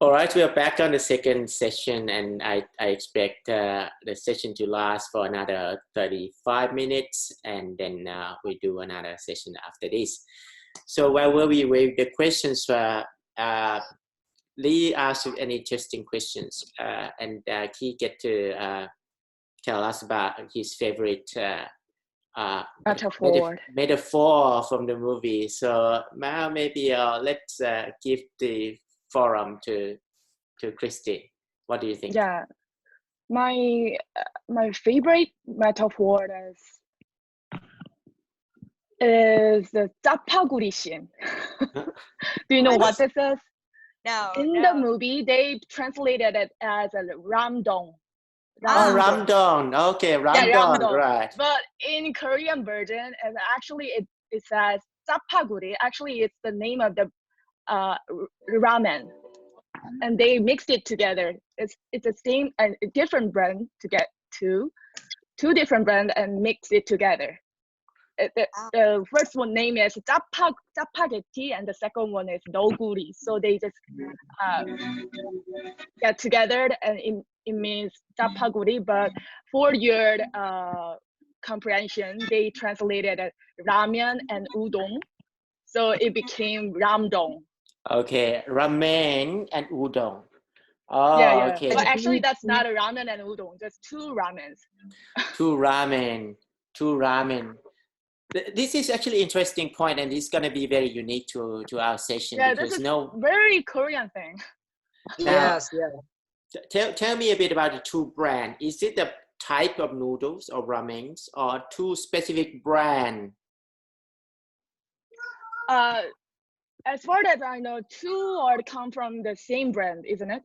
All right, we are back on the second session, and I expect the session to last for another 35 minutes, and then we do another session after this. So where were we with the questions? Lee asked an interesting questions, and he get to tell us about his favorite metaphor from the movie. So now maybe let's give the forum to Christy. What do you think? Yeah, my favorite metaphor is the 짜파구리 scene. Do you know what this is? No. In the movie, they translated it as a ramdong. Oh, ramdong. Okay, ramdong, ramdong. right. But in Korean version, and actually it says 짜파구리. Actually, it's the name of the ramen, and they mixed it together. It's the same and a different brand to get two different brands and mix it together. The first one name is 짜파게티, and the second one is 너구리. So they just get together, and it means 짜파구리. But for your comprehension, they translated it ramen and udon, so it became ramdong. Okay, ramen and udon. Oh, yeah. Okay. But actually, that's not a ramen and udon. Just two ramens. Two ramen. This is actually an interesting point, and it's going to be very unique to our session. Yeah, because this is very Korean thing. Now, tell me a bit about the two brands. Is it the type of noodles or ramens, or two specific brand? As far as I know, two are come from the same brand, isn't it?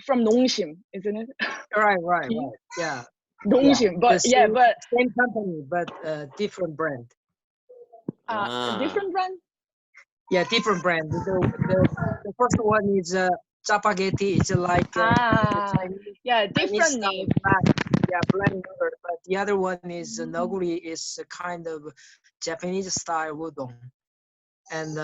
From 농심, isn't it? Right. Yeah. 농심, but same company, but different brand. Different brand? Yeah, different brand. The first one is 짜파게티. It's like different name. Black noodle. But the other one is 너구리. Is a kind of Japanese style udon. And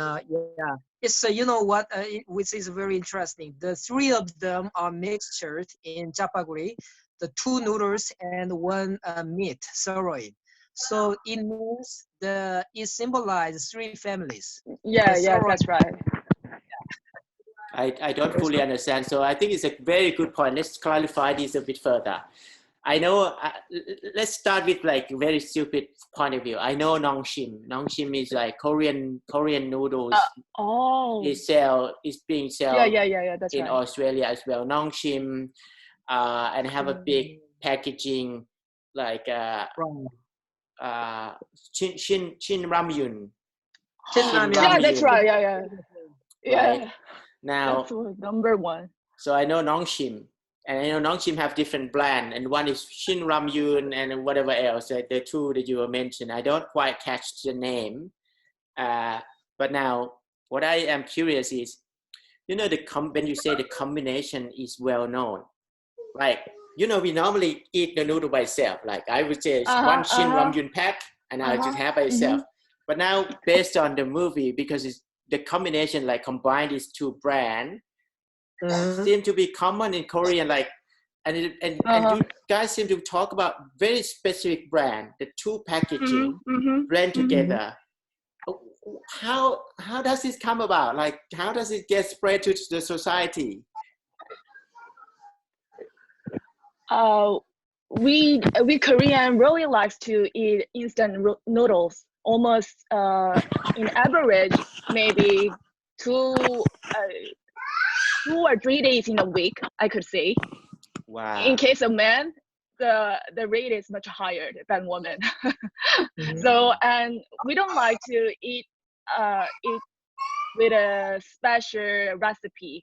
it's you know what, which is very interesting. The three of them are mixtured in 짜파구리, the two noodles and one meat sirloin. So it means it symbolizes three families. Yeah, that's right. I don't fully understand. So I think it's a very good point. Let's clarify this a bit further. I know, let's start with like very stupid point of view. I know nongshim. Nongshim is like Korean noodles. Is being sold that's in right. Australia as well. Nongshim, and have a big packaging like Shin Ramyun. Yeah, that's right. Yeah. Right. Now that's number one. So I know nongshim. And I know nongshim have different brand, and one is Shin Ramyun and whatever else. The two that you mentioned, I don't quite catch the name. But now, what I am curious is, you know, when you say the combination is well known, like, you know, we normally eat the noodle by itself. Like I would say one Shin Ramyun pack, and I just have by itself. But now, based on the movie, because it's the combination, like combine these two brands. Seem to be common in Korean, like, and you guys seem to talk about very specific brand, the two packaging blend together. How does this come about? Like, how does it get spread to the society? We Korean really likes to eat instant noodles. Almost in average, maybe two or 3 days in a week, I could say. Wow. In case of men, the rate is much higher than women. So, and we don't like to eat with a special recipe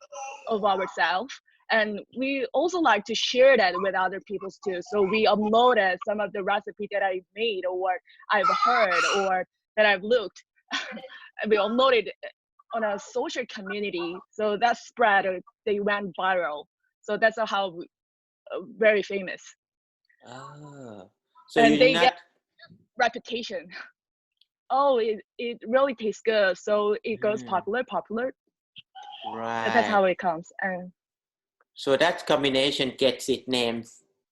of ourselves. And we also like to share that with other people too. So we uploaded some of the recipe that I made, or I've heard, or that I've looked. We uploaded on a social community, so that spread, they went viral. So that's how very famous. So and they get reputation. Oh, it really tastes good, so it goes popular. That's Right. how it comes. And So that combination gets its name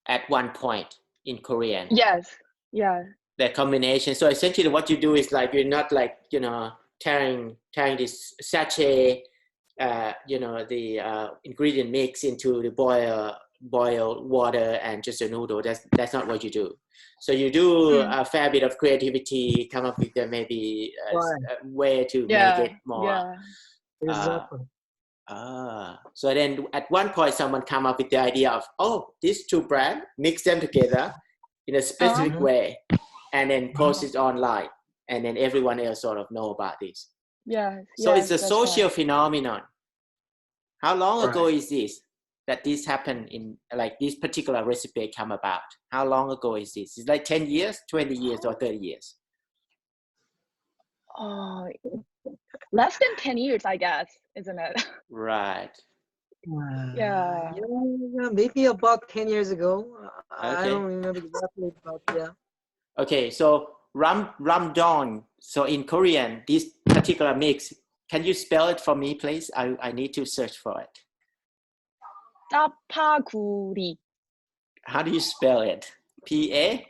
at one point in Korean. yes, yeah, The combination. So essentially, what you do is like you're not like tearing this sachet, the ingredient mix into the boil water and just a noodle. That's not what you do. So you do a fair bit of creativity, come up with maybe Right. a way to make yeah, it more. yeah. Exactly. So then at one point someone come up with the idea of, oh, these two brands, mix them together in a specific way and then post it online, and then everyone else sort of know about this. Yes, So yes, it's a that's social right. phenomenon. How long ago Right. is this that this happened, in like this particular recipe come about? How long ago is this? It's like 10 years, 20 years, or 30 years? Oh, less than 10 years, I guess, isn't it? Right. Yeah. Yeah, maybe about 10 years ago. I Okay. don't remember exactly, but yeah. Okay, so ramdong. So in Korean, this particular mix, can you spell it for me, please? I need to search for it. 짜파구리. How do you spell it? P-A-K-U-R-I?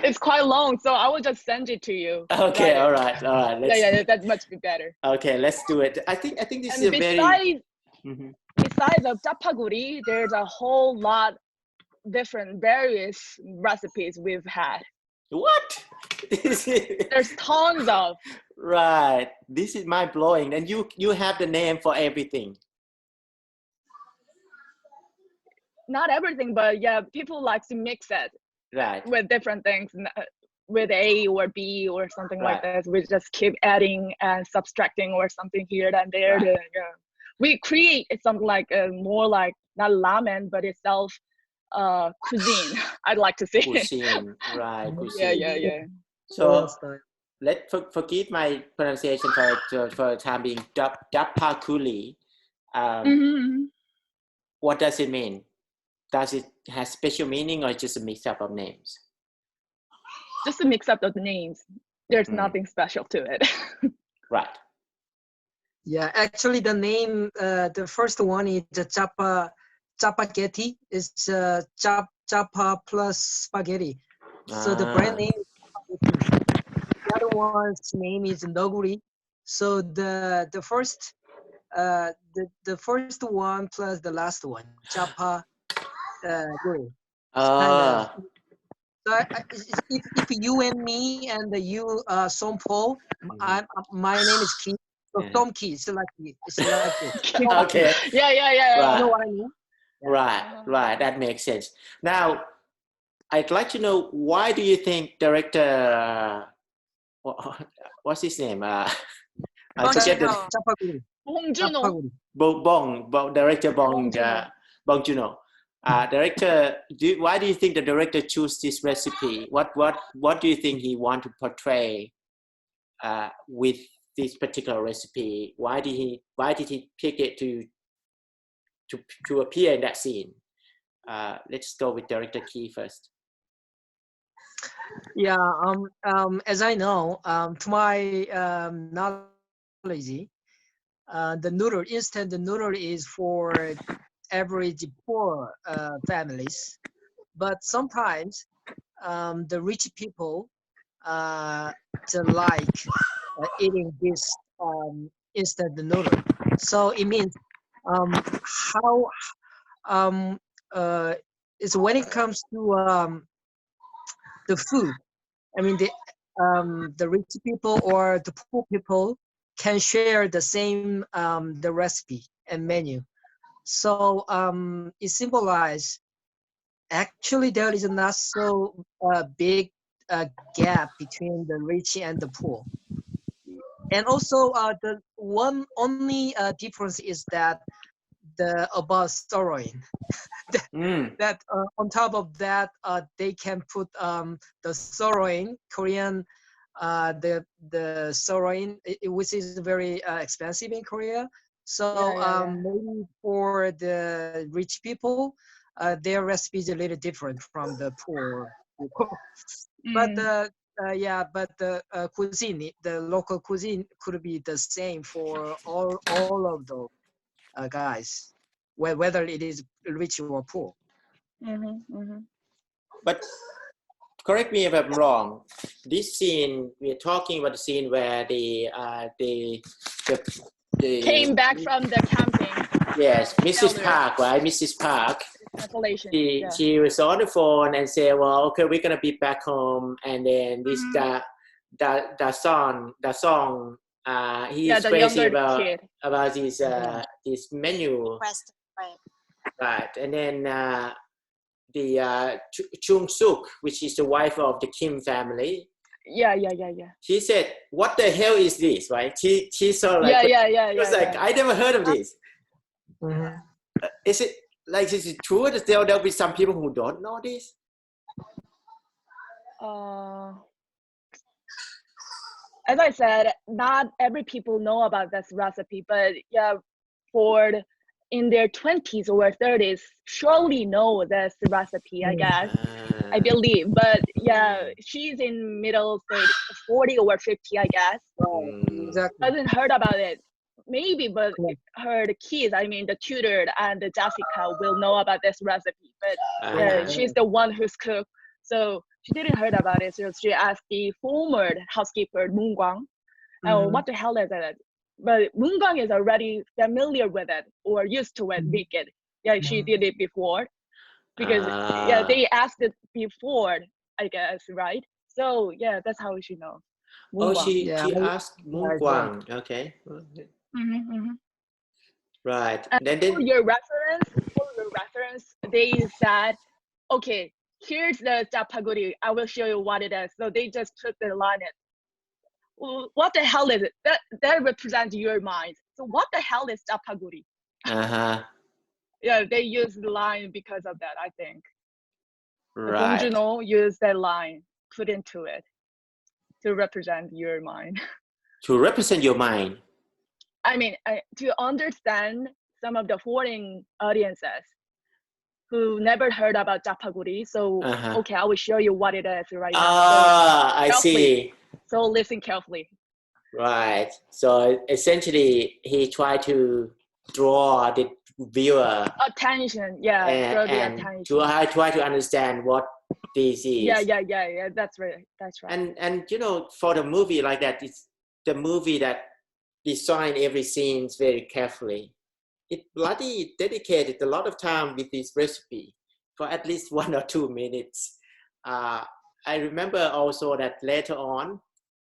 It's quite long, so I will just send it to you. Okay, Write it. all right. Yeah, that's much better. Okay, let's do it. I think this And is a very. besides the 짜파구리, there's a whole lot different various recipes we've had. What? There's tons of. Right. This is mind blowing, and you have the name for everything. Not everything, but yeah, people like to mix it Right. with different things, with A or B or something like Right. that. We just keep adding and subtracting or something here and there. Right. We create something like more like not ramen, but itself cuisine. I'd like to say. Cuisine. Right. Cuisine. Yeah. So forgive my pronunciation for the time being. Dapakuli. What does it mean? Does it have special meaning or just a mix up of names? Just a mix up of the names. There's nothing special to it. Right. Yeah, actually the name, the first one is the Chapaghetti. It's Chapa plus spaghetti. So the brand name is Chapaghetti. The other one's name is Noguri. So the first the first one plus the last one, Chapa guri. Kind of. So if you and me and you Somphol, my name is Ki. So Somki, it's like this. Okay. Yeah. Right. You know what I mean? Right. That makes sense. Now, I'd like to know, why do you think director, what's his name? I forget the Chapaguri. Bong Joon-ho. Director Bong Joon-ho. Director, why do you think the director chose this recipe? What do you think he want to portray with this particular recipe? Why did he pick it to appear in that scene? Let's go with Director Key first. Yeah. As I know, to my knowledge, the instant noodle is for average poor families, but sometimes the rich people like eating this instant noodle. So it means how it's when it comes to the food. I mean the rich people or the poor people can share the same the recipe and menu. So it symbolizes actually there is not so big gap between the rich and the poor. And also the one only difference is that the above sirloin. that on top of that they can put the sirloin, Korean the sirloin, which is very expensive in Korea. So maybe for the rich people, their recipe is a little different from the poor people. But yeah, but the cuisine, the local cuisine could be the same for all of the guys, whether it is rich or poor. But correct me if I'm wrong. This scene, we're talking about the scene where the Came back from the camping. Yes, Mrs. Elder. Park, right? Mrs. Park. Isolation. She was on the phone and said, "Well, okay, we're gonna be back home." And then this the song, he is the crazy younger kid. about this menu, right? And then the Chung Suk, which is the wife of the Kim family. Yeah. She said, "What the hell is this?" Right? She saw like yeah. She was like, "I never heard of this." Is it true that there'll be some people who don't know this? As I said, not every people know about this recipe, but yeah, for in their 20s or 30s, surely know this recipe, I guess. I believe, but yeah, she's in middle stage, 40 or 50, I guess. Exactly. Hasn't heard about it. Maybe, but her kids, I mean, the tutor and the Jessica will know about this recipe, but she's the one who's cooked. So she didn't heard about it. So she asked the former housekeeper, Moon Guang, what the hell is it? But Moon Guang is already familiar with it or used to it, make it. Yeah, she did it before. Because they asked it before, I guess, right? So yeah, that's how she knows. She asked Moon Guang. Okay. Right. And then for your reference, they said, okay, here's the japaguri. I will show you what it is. So they just put the line in. Well, what the hell is it? That represents your mind. So what the hell is japaguri? Yeah, they use the line because of that, I think. Right. Bong Joon-ho used that line, put into it to represent your mind. To represent your mind. I mean, to understand some of the foreign audiences who never heard about japaguri. So, okay, I will show you what it is right now. I see. So listen carefully. Right. So essentially, he tried to draw the viewer attention. Yeah, draw the attention. To try to understand what this is. Yeah. That's right. And you know, for the movie like that, it's the movie that designed every scene very carefully. It bloody dedicated a lot of time with this recipe for at least 1 or 2 minutes. I remember also that later on,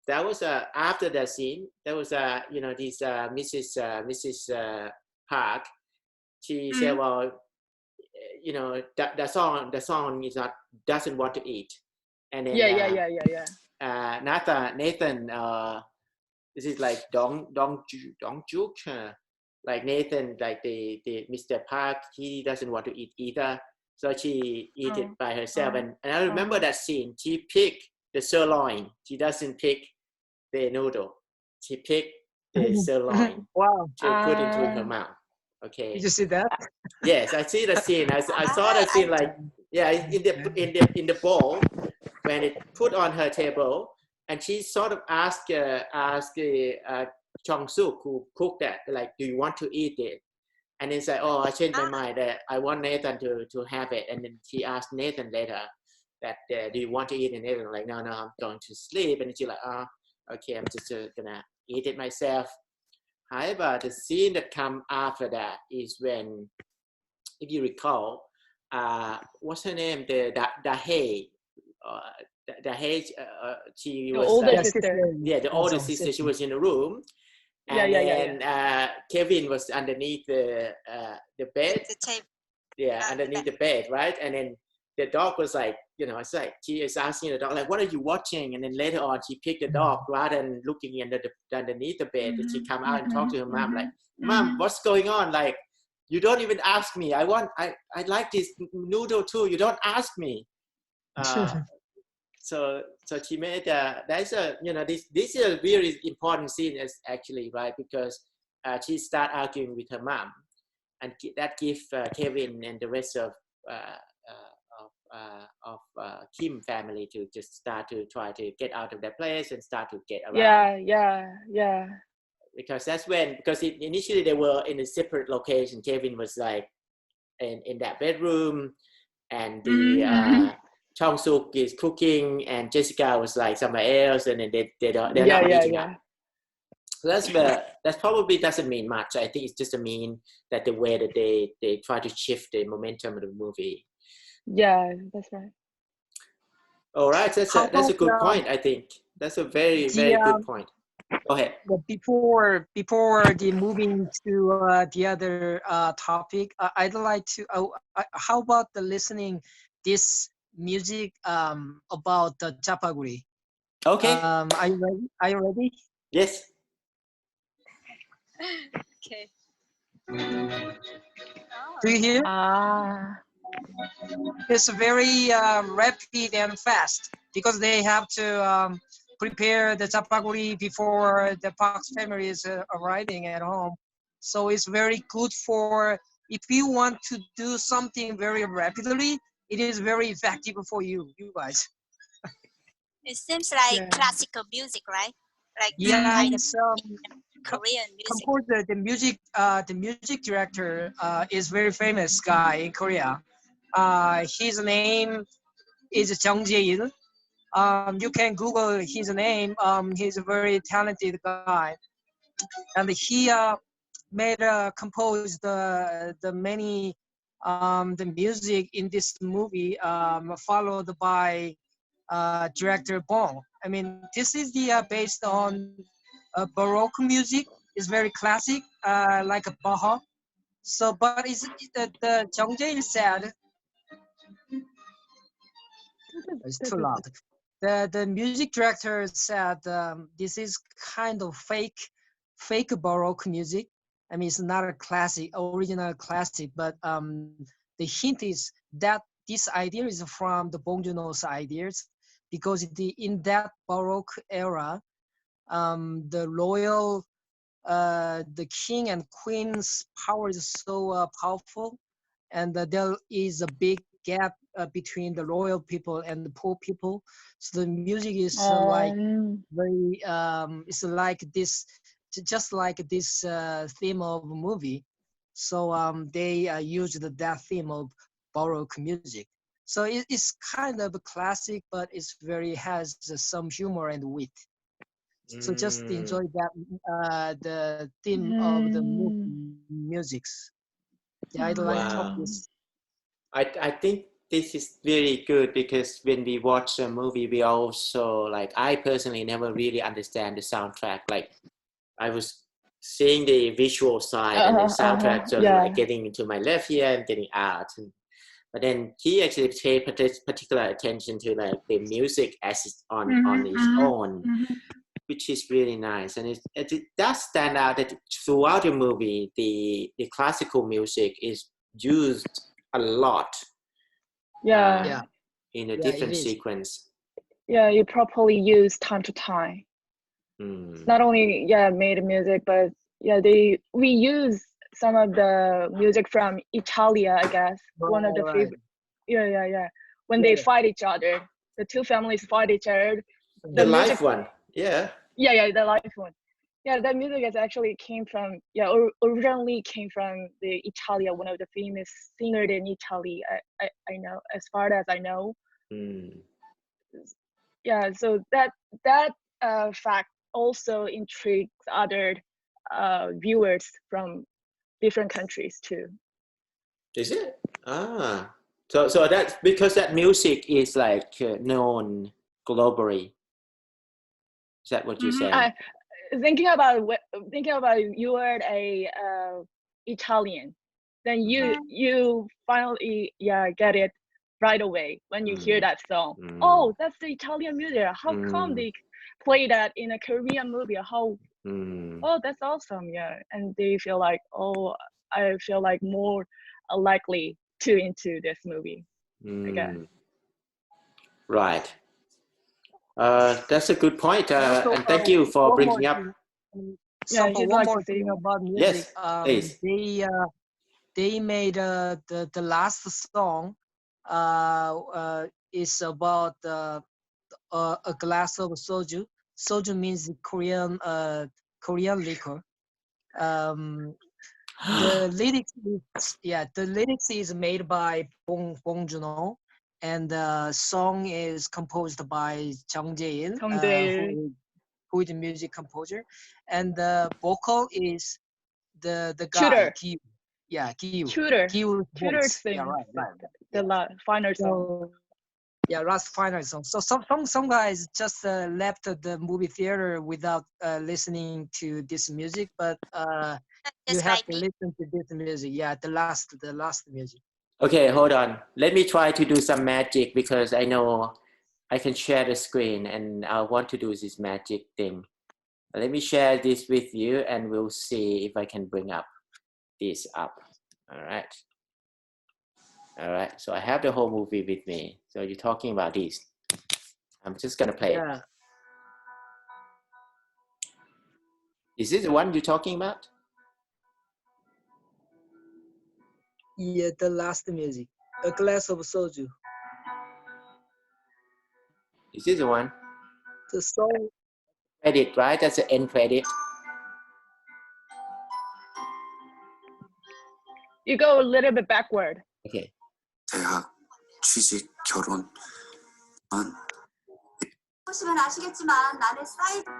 that was after that scene, there was this Mrs. Park. She said, well, the song is not doesn't want to eat, and then Nathan this is like Dong Juk, like Nathan, like the Mr. Park, he doesn't want to eat either, so she eat it by herself. And I remember that scene. She picked the sirloin. She doesn't pick the noodle. She picked the sirloin. Wow. To put into her mouth. Okay. Did you see that? Yes, I see the scene. I saw the scene like in the bowl when it put on her table, and she sort of asked Chong Suk, who cooked that, like, do you want to eat it? And he said, oh, I changed my mind. I want Nathan to have it. And then she asked Nathan later that, do you want to eat it? And Nathan was like, no, I'm going to sleep. And she's like, okay, I'm just gonna eat it myself. However, the scene that comes after that is when, if you recall, what's her name? The Dahe. She was older sister. Yeah, the older sister. She was in the room. And then Kevin was underneath the bed. The tape. Yeah, underneath the bed, right? And then the dog was like, it's like she is asking the dog, like, what are you watching? And then later on, she picked the dog rather than looking underneath the bed. And she come out and talk to her mom, like, Mom, what's going on? Like, you don't even ask me. I like this noodle too. You don't ask me. So she made this is a very important scene actually, right? Because she start arguing with her mom, and that gives Kevin and the rest of Kim family to just start to try to get out of their place and start to get around. Yeah. Because that's when, because initially they were in a separate location. Kevin was like in that bedroom, and the Chong Suk is cooking, and Jessica was like somewhere else, and then they're not meeting up. So that probably doesn't mean much. I think it's just a mean that the way that they try to shift the momentum of the movie. Yeah, that's right. All right, that's a good point. I think that's a very good point. Go ahead. Before the moving to the other topic, I'd like to. How about the listening this music about the Chapaguri? Okay. Are you ready? Are you ready? Yes. Okay. Do you hear? It's very rapid and fast because they have to prepare the Chapaguri before the Park's family is arriving at home. So it's very good for, if you want to do something very rapidly, it is very effective for you guys. It seems like classical music, right? Like it's Korean music. composer, the music director is very famous guy in Korea. His name is Jung Jae-il. You can Google his name. He's a very talented guy, and he composed the many the music in this movie, followed by director Bong. I mean, this is the based on Baroque music. It's very classic, like a Bach. So, but the Jung Jae-il said. It's too loud. The music director said this is kind of fake Baroque music. I mean, it's not a original classic, but the hint is that this idea is from the Bong Joon-ho's ideas, because in that Baroque era, the royal, the king and queen's power is so powerful, and there is a big gap between the royal people and the poor people. So the music is like very it's like this, just like this theme of a movie. So they used that theme of Baroque music. So it's kind of a classic, but it's very has some humor and wit. So just enjoy that the theme of the movie musics. Yeah, I'd like to talk this. I think this is very good, because when we watch a movie, we also, like, I personally never really understand the soundtrack. Like, I was seeing the visual side, and the soundtrack sort of like getting into my left ear and getting out. But then he actually paid particular attention to like the music as on its own, which is really nice. And it does stand out that throughout the movie, the classical music is used a lot. In a different sequence. Yeah, you properly use time to time. Not only made music, but we use some of the music from Italia, I guess. One of the favorite. When they fight each other, the two families fight each other. The live one, the live one. Yeah, that music is actually came from originally came from the Italia, one of the famous singers in Italy. I know, as far as I know. Yeah, so that fact also intrigues other viewers from different countries too. Is it? So that's because that music is like known globally. Is that what you're saying? Thinking about you are a Italian, then you finally get it right away when you hear that song. Oh, that's the Italian music. How come they play that in a Korean movie? How? Oh, that's awesome. Yeah, and they feel like, oh, I feel like more likely to into this movie. I guess. Right. That's a good point, and thank you for bringing up. One more thing about music. Yes, please. They made the last song is about a glass of soju. Soju means Korean liquor. The lyrics is made by Bong Joon-ho, and the song is composed by Jung Jae-il, who is the music composer, and the vocal is the guy Gi. Yeah, Gi. Tutor voice. sings Yeah, right. the final song. So, yeah, last final song. So some guys just left the movie theater without listening to this music, but you Just have like to me. listen to this music. Yeah, the last music. Okay, hold on. Let me try to do some magic because I know I can share the screen and I want to do this magic thing. Let me share this with you and we'll see if I can bring up this up. All right. All right. So I have the whole movie with me. So you're talking about this. I'm just going to play it. Is this the one you're talking about? Yeah, the last music. A glass of soju. Is this the one? The song. Credit, right? That's the end credit. You go a little bit backward. Okay. 대학, 취직, 결혼. 보시면 아시겠지만 나는 사이드.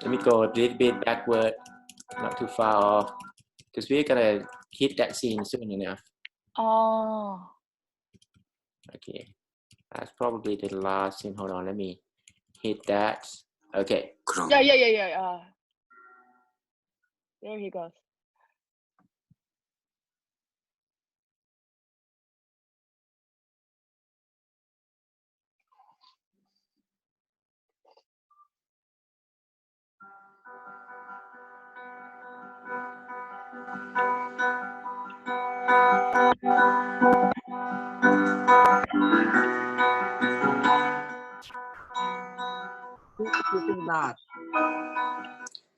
Let me go a little bit backward, not too far off, because we're gonna hit that scene soon enough. Oh. Okay, that's probably the last scene. Hold on, let me hit that. Okay. Yeah. There he goes.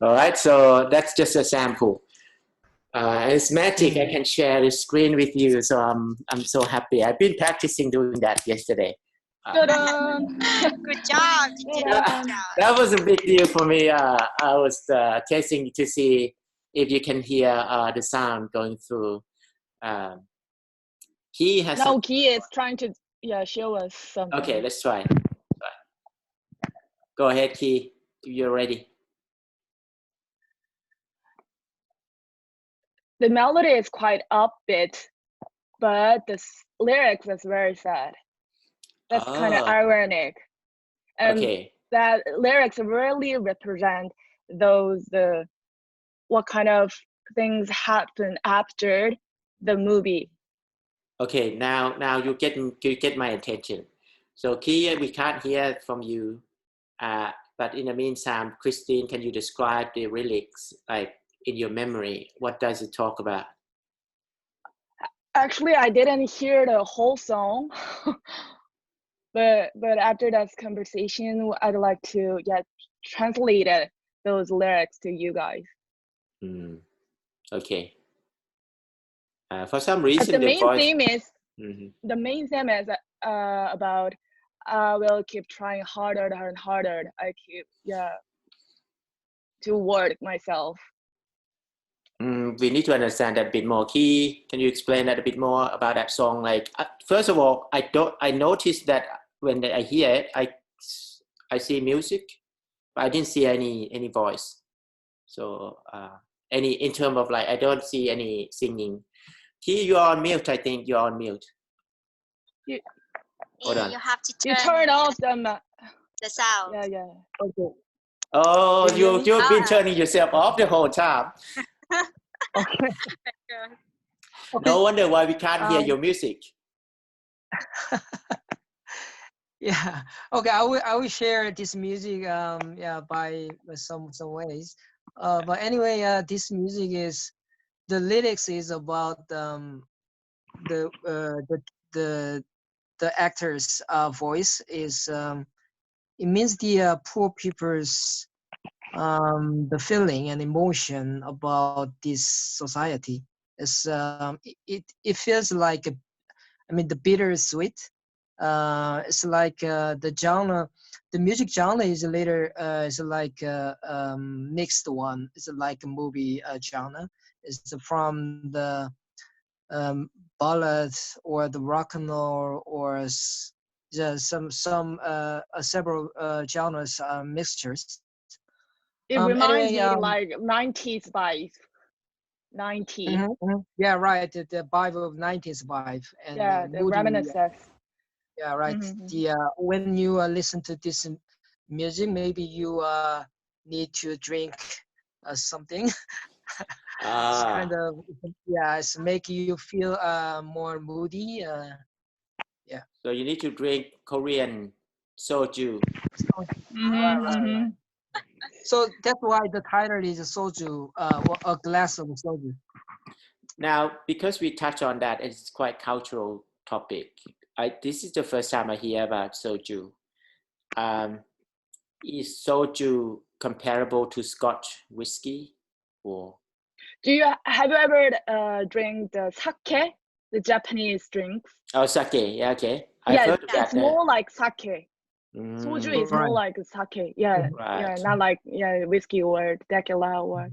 All right, so that's just a sample. It's magic. I can share the screen with you, so I'm so happy. I've been practicing doing that yesterday. Good job. That was a big deal for me. I was testing to see if you can hear the sound going through. He has. No, Ki is trying to show us something. Okay, let's try. Go ahead, Ki. You're ready. The melody is quite upbeat, but the lyrics is very sad. That's kind of ironic. And okay. That lyrics really represent those what kind of things happen after the movie. Okay, now you get my attention. So Kia, we can't hear from you, but in the meantime, Christine, can you describe the lyrics like in your memory? What does it talk about? Actually, I didn't hear the whole song, but after that conversation, I'd like to translate those lyrics to you guys. Okay. For some reason, the main theme is mm-hmm. About I will keep trying harder and harder. I keep to work myself. We need to understand that a bit more. Key, can you explain that a bit more about that song? Like, first of all, I noticed that when I hear it, I see music, but I didn't see any voice. So in terms of like, I don't see any singing. Key, you are on mute. I think you're on mute. Hold on. You have to turn off the sound. Yeah. Okay. Oh, you've been turning yourself off the whole time. Okay. No wonder why we can't hear your music. Yeah. Okay. I will share this music. By some ways. But anyway, this music is the lyrics is about the actor's voice is it means the poor people's the feeling and emotion about this society. It's it feels like I mean the bittersweet. It's like the genre, the music genre is later is like mixed one. It's like a movie genre. It's from the ballad or the rock and roll or some several genres mixtures. It reminds Anyway, me like 90s vibe. 90. yeah, right. The vibe of 90s vibe and Yeah, the moody. reminiscence. Yeah, right. The when you listen to this music, maybe you need to drink something. It's kind of, yeah, it's make you feel more moody. Yeah. So you need to drink Korean soju. Right. So that's why the title is soju, a glass of soju. Now, because we touch on that, it's quite cultural topic. This is the first time I hear about soju. Is soju comparable to Scotch whiskey, or? Have you ever drank the sake, the Japanese drinks? Oh, sake. Yeah, okay. I've Yeah, heard of that. it's more like sake. Mm, Soju is more like sake. Yeah, right. yeah, not like whiskey or tequila or.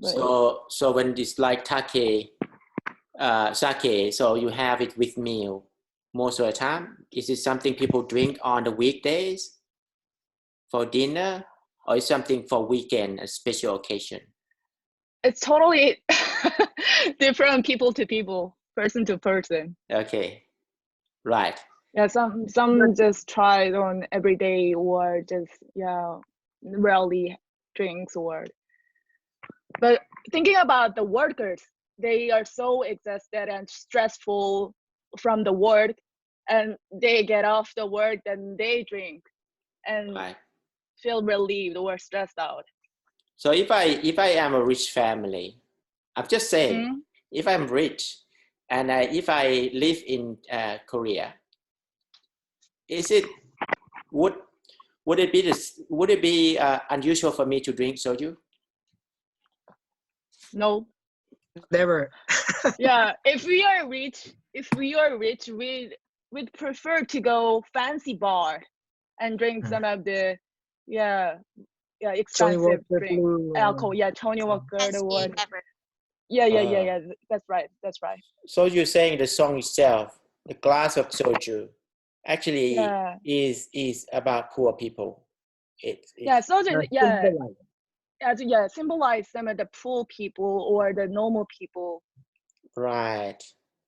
So when it's like sake, so you have it with meal most of the time. Is it something people drink on the weekdays for dinner, or is something for weekend, a special occasion? It's totally different people to people, person to person. Okay, right. Yeah, some just try it on every day or just rarely drinks or. But thinking about the workers, they are so exhausted and stressful from the work, and they get off the work and they drink and feel relieved or stressed out. So if I am a rich family, I'm just saying, if I'm rich and if I live in Korea, would it be unusual for me to drink soju? No. Never. Yeah, if we are rich, we'd prefer to go fancy bar and drink some of the expensive drink alcohol. Yeah, Tony Walker or yeah. That's right. So you're saying the song itself, the glass of soju, actually is about poor people. Soju symbolize some of the poor people or the normal people. Right.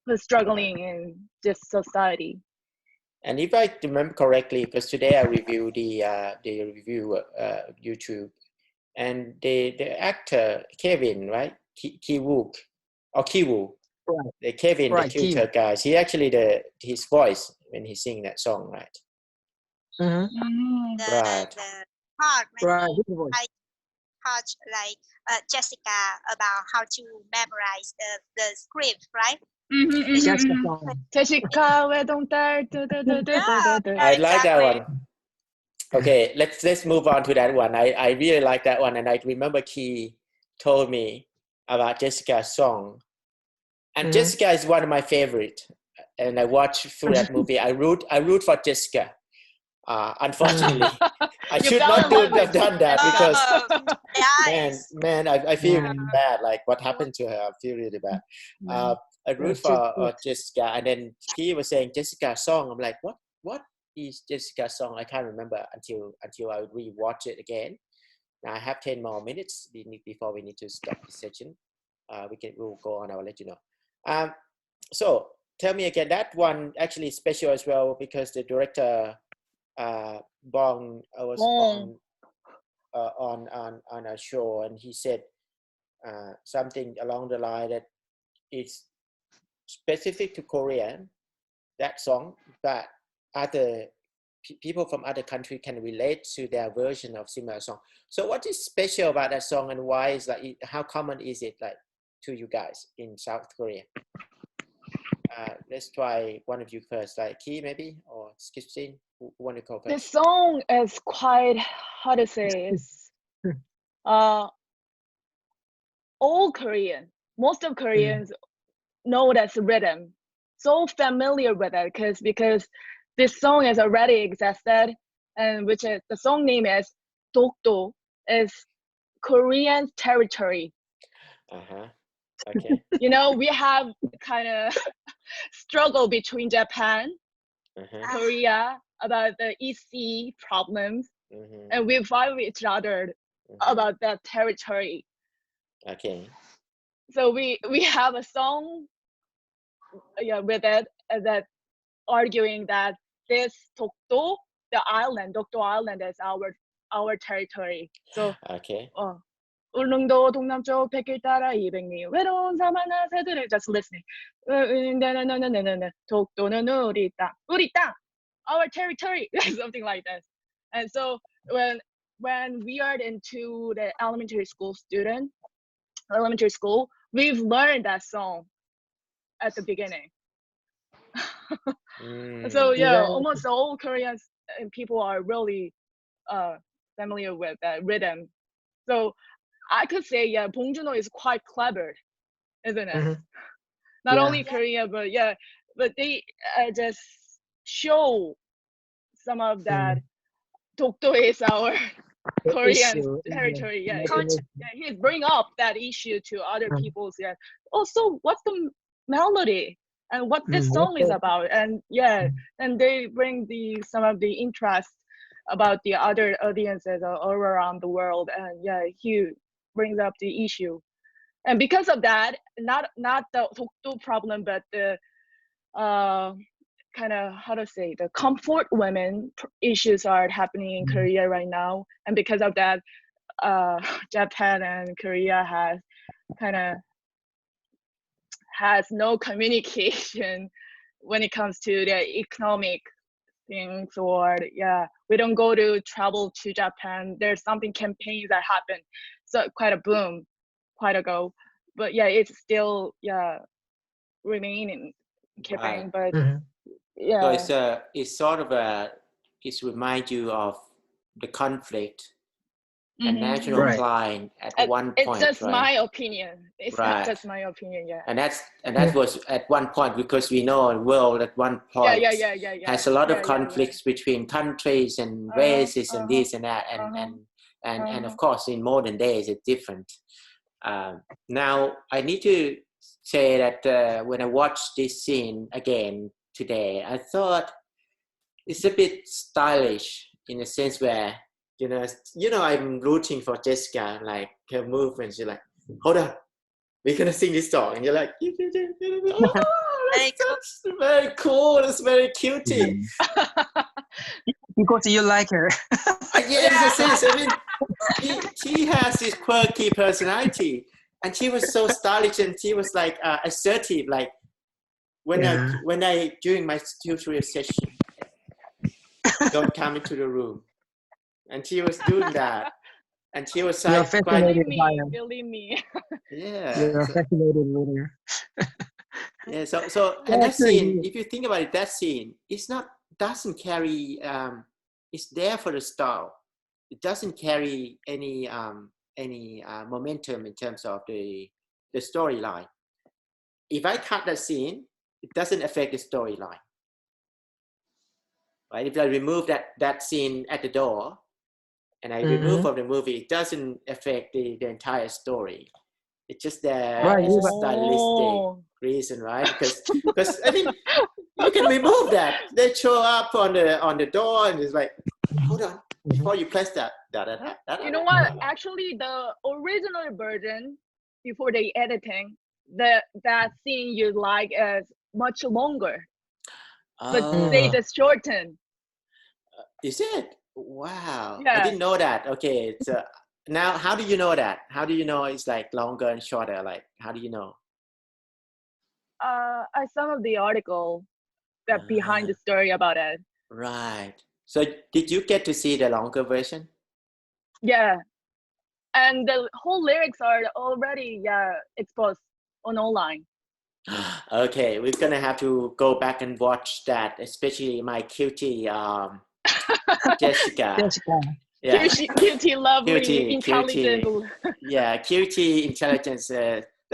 Who's struggling in this society. And if I remember correctly, because today I reviewed the review YouTube, and the actor Kevin, right? Kiwook or Kiwoo. Right. The Kevin, the tutor guys. He actually his voice when he sing that song, right? The part when I taught like Jessica about how to memorize the script, right? Jessica, we don't dare. I like that one. Okay, let's move on to that one. I really like that one, and I remember Key told me about Jessica's song, and Jessica is one of my favorite. And I watched through that movie. I root for Jessica. Unfortunately, I should not have done that because I feel really bad. Like what happened to her, I feel really bad. I root for Jessica, and then he was saying Jessica's song. I'm like, what is Jessica's song? I can't remember until I rewatch it again. Now I have 10 more minutes before we need to stop the session. We'll go on. I will let you know. So tell me again, that one actually is special as well because the director Bong was on a show, and he said something along the line that it's specific to Korean, that song, but other people from other countries can relate to their version of similar song. So what is special about that song, and why is how common is it like to you guys in South Korea? Let's try one of you first, like Key maybe, or Christine, who want to go first? The song is quite, how to say, it's all Korean. most of Koreans know that's rhythm, so familiar with it because this song has already existed, and which is the song name is Dokdo, is Korean territory. Okay. You know, we have kind of struggle between Japan, Korea about the East Sea problems, and we fight with each other about that territory. Okay. So we have a song, with it that arguing that this Dokdo, the island, Dokdo Island, is our territory. So Okay. 울릉도 동남쪽 백길 따라 200리 외로운 사마나 새들을 just listening. 독도는 우리 땅, our territory, something like that. And so when we are into the elementary school, we've learned that song at the beginning. So almost all Korean people are really familiar with that rhythm. So I could say, Bong Joon-ho is quite clever, isn't it? Not only Korea, but but they just show some of that. Dokdo is our Korean territory. He's bring up that issue to other people's. Also, what's the melody and what this song is about? And and they bring some of the interest about the other audiences all around the world. And he brings up the issue, and because of that, not the Dokdo problem, but the kind of the comfort women issues are happening in Korea right now, and because of that, Japan and Korea has no communication when it comes to the economic things, or we don't go to travel to Japan. There's something campaigns that happen, so quite a boom quite ago, but it's still remaining keeping, but so it's sort of it reminds you of the conflict and national pride at one point. It's just my opinion. It's not just my opinion, And that was at one point, because we know the world at one point has a lot of conflicts between countries and races and this and that, and of course in modern days it's different. Now I need to say that when I watched this scene again today, I thought it's a bit stylish in a sense where you know I'm rooting for Jessica, like her movements. You're like, hold on, we're gonna sing this song, and you're like, that's very cool. It's very cutie. Because you like her. Yes, I mean, she has this quirky personality, and she was so stylish, and she was like assertive. Like when I during my tutorial session, don't come into the room, and she was doing that, and she was like, believe me. You're fascinated with her. So and that scene, if you think about it, that scene, doesn't carry. It's there for the style. It doesn't carry any momentum in terms of the storyline. If I cut that scene, it doesn't affect the storyline. Right? If I remove that scene at the door, and I remove from the movie, it doesn't affect the entire story. It's just there as a stylistic reason, right? Because I mean, you can remove that. They show up on the door, and it's like, hold on, before you press that. You know what? Actually, the original version, before the editing, that scene you like is much longer, but they just shorten. Is it? Wow, I didn't know that. Okay, so now how do you know that? How do you know it's like longer and shorter? Like, how do you know? I some of the article that behind the story about it. Right. So did you get to see the longer version? Yeah, and the whole lyrics are already exposed on online. Okay, we're gonna have to go back and watch that, especially my cutie Jessica. Cutie, lovely, intelligent. Cutie intelligence.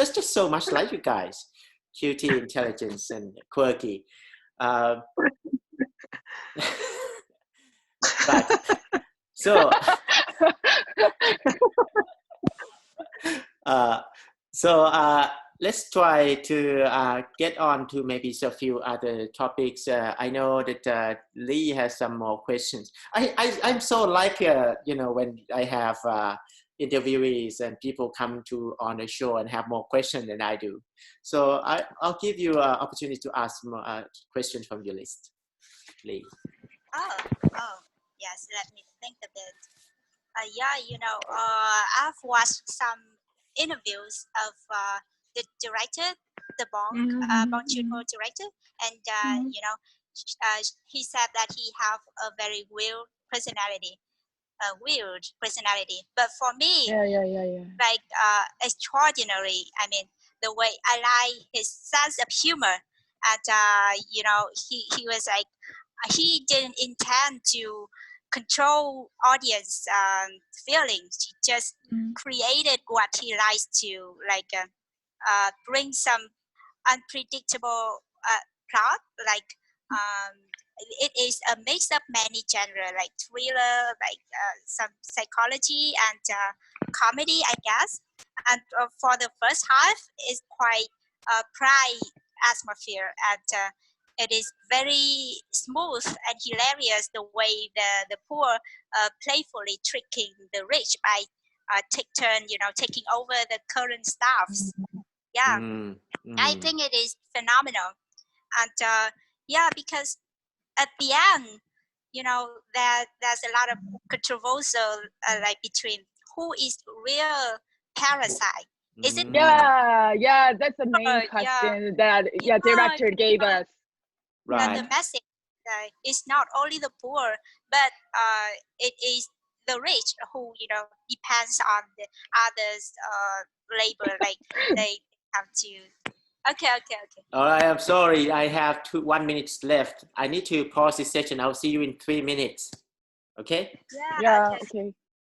That's just so much like you guys. Cutie, intelligence, and quirky. Right. So, let's try to get on to maybe a few other topics. I know that Lee has some more questions. I'm so like, when I have interviewees and people come on the show and have more questions than I do. So I'll give you an opportunity to ask more questions from your list, Lee. Oh, yes, let me think a bit. I've watched some interviews of the director, the Bong Joon-ho director, and he said that he have a very weird personality. But for me, like extraordinary. I mean, the way I like his sense of humor, and he was like, he didn't intend to control audience feelings. He just created what he likes to, like bring some unpredictable plot, like it is a mix of many genre, like thriller, like some psychology and comedy, I guess. And for the first half, it's quite pride atmosphere, and it is very smooth and hilarious the way the poor playfully tricking the rich by taking over the current staffs. Yeah, I think it is phenomenal. And because at the end, there's a lot of controversial like between who is real Parasite. Is it? Yeah, that's the main question that director gave us. Right. The message is not only the poor, but it is the rich who depends on the others' labor. Like they have to. Okay. All right, I'm sorry. I have 1 minute left. I need to pause this session. I'll see you in 3 minutes. Okay? Yeah. Okay.